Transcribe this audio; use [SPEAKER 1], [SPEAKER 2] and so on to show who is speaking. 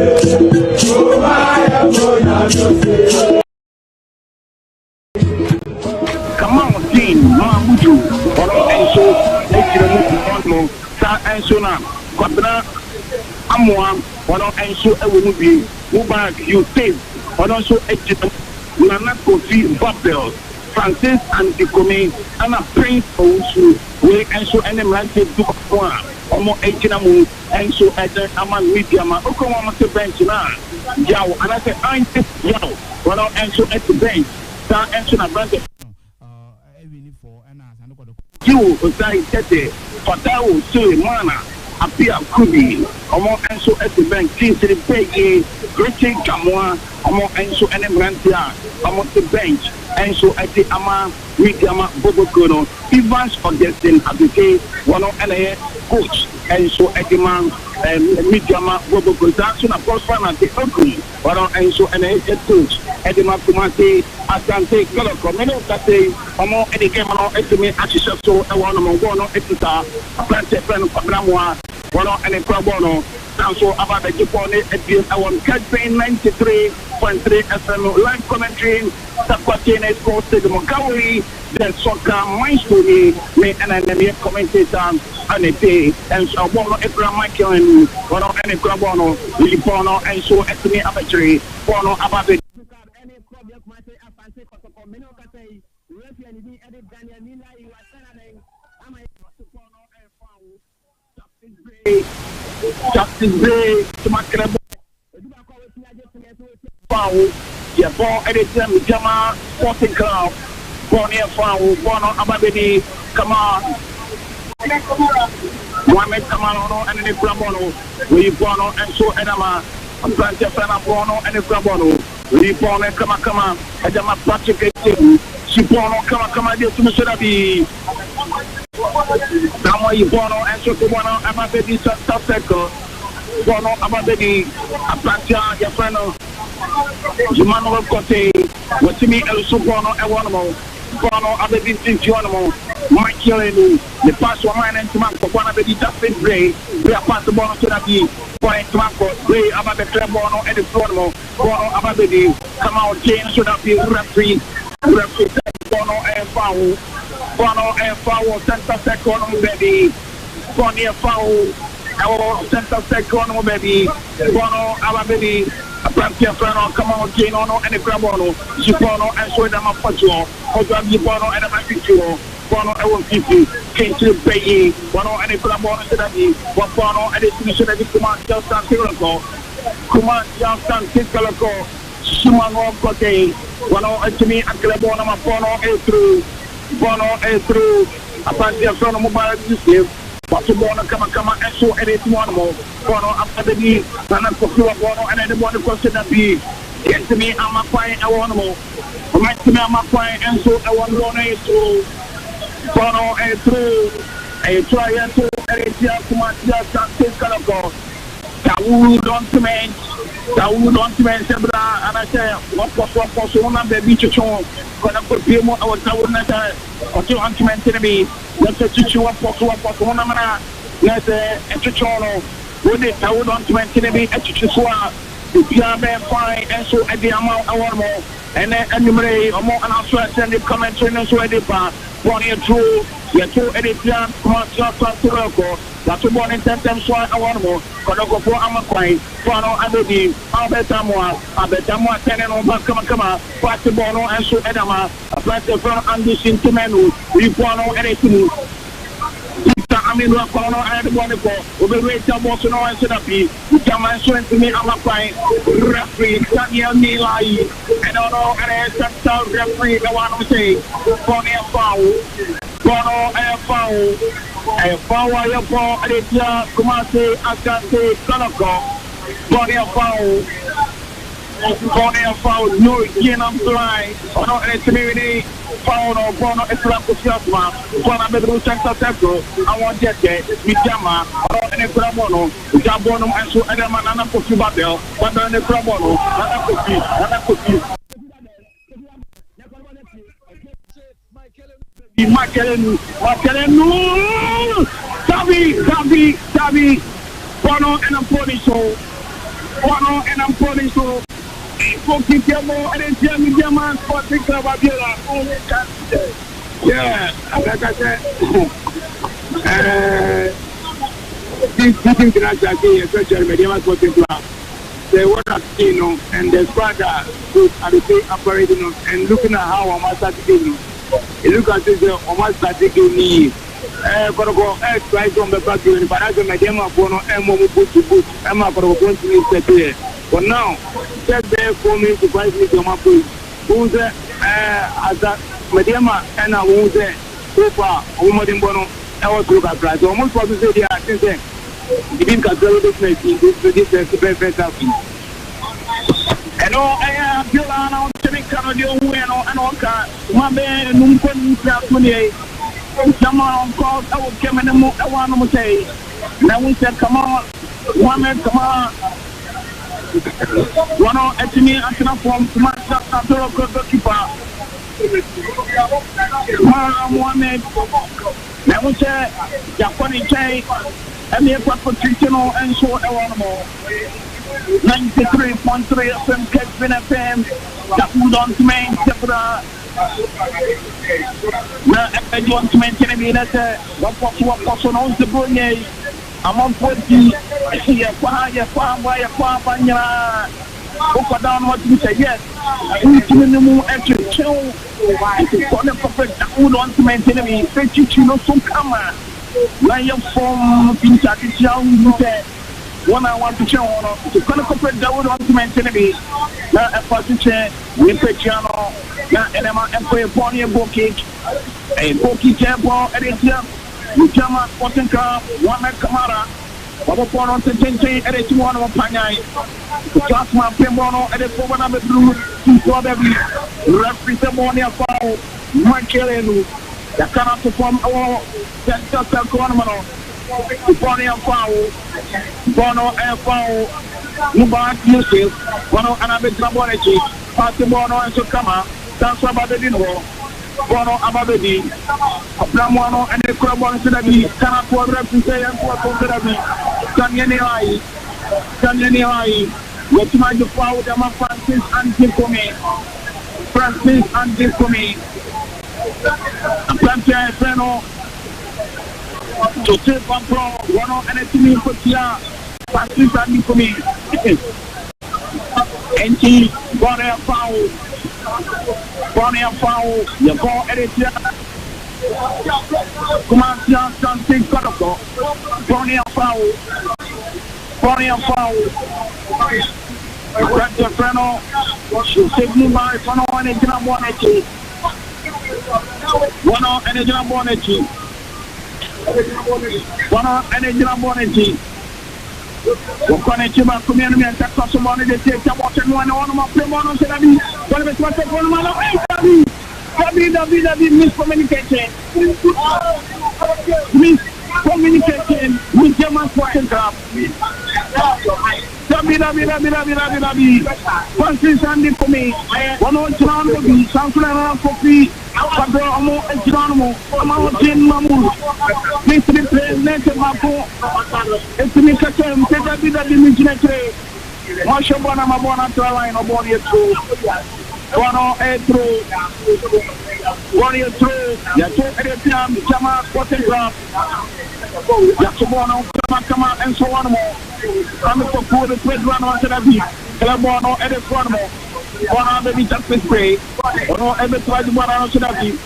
[SPEAKER 1] Come on, team, Mamuju, and so, and so now, Quadra, Amwa, and so I will be, move back, you save, but also Nana Kofi, Babel, Francis and Dikome, and a prince also, we and so any man to do one, or more 18 and so at the Aman Medeama, Okoma to bench now, Yow, and I said, I'm just Yow, and so at the bench, that answer a brother. You say Tete, Fatao, Sue, Mana, Apia Kubi, Omo Enso at the bank, King to the Peggy, Richard Kamwa, Omo Enso and Emrantia, Omo the bench, Enso at the Ama, Medeama, Bobokono, Evans Augustine, Abike, one of NA coach, Enso at the man, Medeama, Bobokono, that's on a prosper and the Oku, one of Enso and a coach, at the Makumate, Asante Kotoko, many of that day, Omo and the Gamma, estimate Ashiso, and one of Mono, Etita, a planted friend of Pabramwa, one of any Probono, Council about the Japan at the Awon Campaign 93.3 FM live commentary, Taquatine, Costa de Mokawi, then Soccer, Mindfully, me and enemy commentator, and a day, and so one of Abraham Michael and one of any Probono, Lipono, and so estimate aperture, Bono about the Asante Kotoko, Minokate, Refiani, Edit Daniel Nina, you are saying, I'm a Justice Bay, to my club. Yeah, born editor, Medeama, Sporting Club, born here, born on Ababedi, come on. Mohamed Kamalono and the Brabono, we born on and so Edama, and Plantia Fana Bono and the Brabono. We born and Kama, Edama Patrick, she born on Kama, dear to Mr. Now you born on and so to one on Ababedi South Circle, born on Ababedi, a Plantia, your friend, Jumano Cote, what to me, El Subono, and one more, Bono, Ababedi, Geronimo, Michael, the past one man and Tomaco, one of the Justin Gray, we are past the Bono to the B, Point Tomaco, Gray, about the Bono, and the Bono, Bono, Ababedi, come out, Jane, should have been referee, Bono, and Foul. Bono and Foul, Center Second, baby. Bono and Foul, our Center Second, baby. Bono, our baby. A Plantia Fano, come on, Jane, and the Grabono. Bono and show them a photo. Ojo, Bono and a Maficio. Bono, I will keep you. Came to the Bay. Bono and the Grabono to the B. Bono and the Commission of the Command, Justin Kotoko. Command, Justin Kotoko. Shumano Kote. Bono, and to me, and Grabono, my Bono, is through. Bono is through a party of Sono Mobile District. But Bono come and show anything one more. Bono after the knee, and I'm for Bono and anyone who consider be. Get to me, I'm a fine, I want more. Right to me, I'm a fine, and so I want Bono is through. Bono is through. A try to Eritrea to my just and take color go. Tawu don't mention. Tawu don't mention, and I say, what was one of the beaches on? Gonna put people out of Nata, or 200 men to me. Let's a teacher one for one amana. Let's a Chichono. Would it? I would want to mention me at Chiswa. The Piabe fine, and so at the amount I want more. And then enumerate or more, and I'll send the comments in as well. Born here true, you're true edition, come on, just to record. That's a born in 10 times why I want more. Kotoko for Amakwai, Bono Abedi, Albertamwa, 10 and over, come on, Party Bono and so Edama, a planted from Anderson to Menu, we Bono anything. I mean, we're going to add one for, we'll be waiting to know and set up. You can mention to me, I'm a fine referee, Daniel Nilai, and I know, and I said, referee, the one who say, Bono and Foul, and Foul, your ball, and it's Kumasi, Asante Kotoko, Bono and Foul, no, again, I'm blind, or not, and it's me. Bono, it's like the Fiasma, Bono, the Center Circle, I want to get Medeama, or any Grabono, Jabono, and so Edama, and a Kofi Babel, but then the Grabono, and a Kofi. Michael, Tabi, Bono, and a Pony show. One and I'm calling to Pokemon and it's Medeama Sporting Club Abiola. Yeah, like I said, this international day, especially Medeama Sporting Club, they were not seen, and the squad good at the same operating and looking at how I'm starting. You look at this, almost starting me. Kotoko try from the back but as a Medeama Bono and Momu put to put Emma Kotoko to step here. But now, step there for me to fight me to my food. Who's there as a Medeama and I won't say so far, Woman Bono, I was look at that. Almost for to say they are since then. You didn't control this very happy. And all I have built on to make Canada and all kind. My man, Numko, someone called our Kevin and I want to say. Now we said, come on, one man, come on. One on Etienne Antina from Master Keeper. One man. Now we said, Japani Chay, and the proposition and so on more. 93.3 FM, Kevin FM, that would on to main, I want to maintain me that one person owns the Brunei. I'm on 40. Down what you say, yes. Minimum actually chill. For the perfect, that would want to maintain me. Thank you, know, some camera. Now you're from Pinta, young, one I want to show on to corporate that would want to maintain me. Now, a position, we pay channel. Now, and I'm a pony a bookage, a bookage temple, editor, Medeama Sporting Club, one at Kamara, Papa on the 10 editing one of Panay, the class man Pembono, and the former number blue, to probably represent money of foul, Michael, that cannot perform our Central Cornmano, Bonnie of foul, Bono and foul, Mubarak Yusuf, Bono and Abed Bonnet, Party Bono and Sukama. That's about the dinner. Bono Ababedi, Abramono and the Crabon Sedabi, cannot represent and what Sedabi, Kanyani, what might you follow them of Francis and Gilcome, Francis and Gilcome, Plantia Feno, to take one pro, one and a team for Tia, Francis and Gilcome, and he got a foul. Bonnie and foul, you go editor. Come on, Asante Kotoko. Bonnie and foul. Bonnie and foul. That's the friend. She said, me by one on and jump on it. One on and a jump on it. One on and a jump on it. We're going to back community and take us money. They take the water one on my Premono Sedabi. But it's what David miscommunication. Miscommunication. Medeama Sporting Club. David. Francis Andy for me. One on Toronto, San Francisco Coffee. Padro and Geronimo. Mountain Mamu. Mr. President of Mapo. It's me, Katem. David Missionary. Mashobana Mabona Traline or Bonnie True. One a through. Bonnie through. Yato Medeama Sporting Club. Yakubono, Kama, and so on more. Coming for food, the red run on Sedabi. Kalabono, Edith One more. One of the Vita Spray. One of the Try to Sedabi.